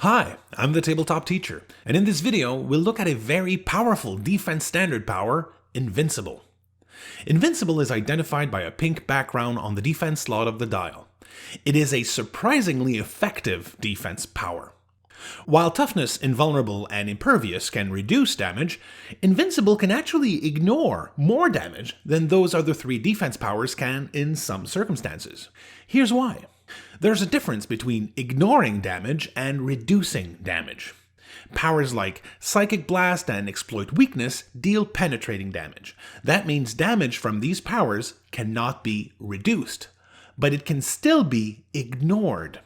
Hi, I'm the Tabletop Teacher, and in this video we'll look at a very powerful defense standard power, Invincible. Invincible is identified by a pink background on the defense slot of the dial. It is a surprisingly effective defense power. While Toughness, Invulnerable, and Impervious can reduce damage, Invincible can actually ignore more damage than those other three defense powers can in some circumstances. Here's why. There's a difference between ignoring damage and reducing damage. Powers like Psychic Blast and Exploit Weakness deal penetrating damage. That means damage from these powers cannot be reduced, but it can still be ignored.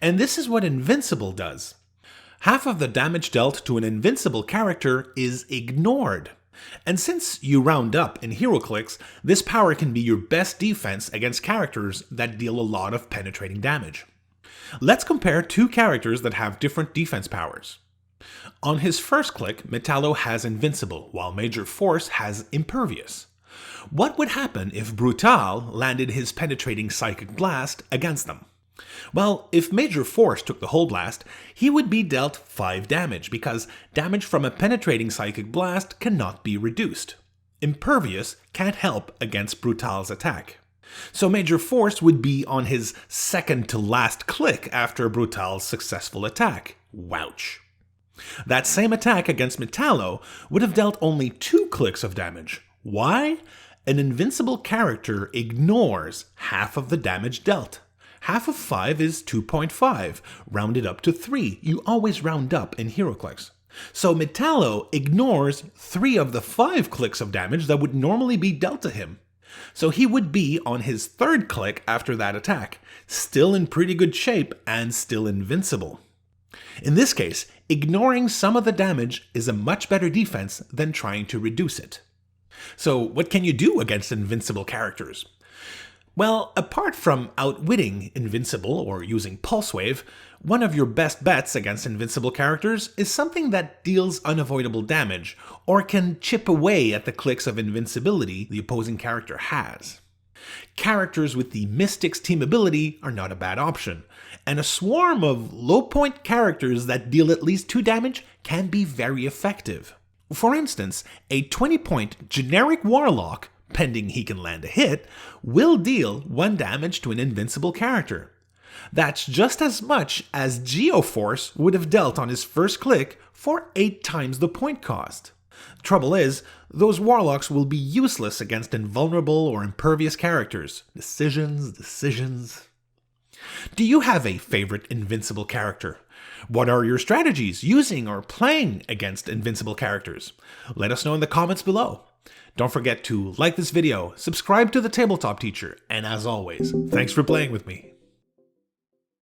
And this is what Invincible does. Half of the damage dealt to an invincible character is ignored. And since you round up in Heroclix, this power can be your best defense against characters that deal a lot of penetrating damage. Let's compare two characters that have different defense powers. On his first click, Metallo has Invincible, while Major Force has Impervious. What would happen if Brutal landed his penetrating Psychic Blast against them? Well, if Major Force took the whole blast, he would be dealt 5 damage, because damage from a penetrating Psychic Blast cannot be reduced. Impervious can't help against Brutal's attack. So Major Force would be on his second to last click after Brutal's successful attack. Wouch. That same attack against Metallo would have dealt only 2 clicks of damage. Why? An invincible character ignores half of the damage dealt. Half of 5 is 2.5, rounded up to 3. You always round up in Heroclix. So Metallo ignores 3 of the 5 clicks of damage that would normally be dealt to him. So he would be on his third click after that attack, still in pretty good shape and still invincible. In this case, ignoring some of the damage is a much better defense than trying to reduce it. So what can you do against invincible characters? Well, apart from outwitting Invincible or using Pulse Wave, one of your best bets against invincible characters is something that deals unavoidable damage, or can chip away at the clicks of invincibility the opposing character has. Characters with the Mystic's team ability are not a bad option, and a swarm of low-point characters that deal at least 2 damage can be very effective. For instance, a 20-point generic Warlock, pending he can land a hit, will deal 1 damage to an invincible character. That's just as much as Geoforce would have dealt on his first click for 8 times the point cost. Trouble is, those Warlocks will be useless against invulnerable or impervious characters. Decisions. Do you have a favorite invincible character? What are your strategies using or playing against invincible characters? Let us know in the comments below. Don't forget to like this video, subscribe to the Tabletop Teacher, and as always, thanks for playing with me.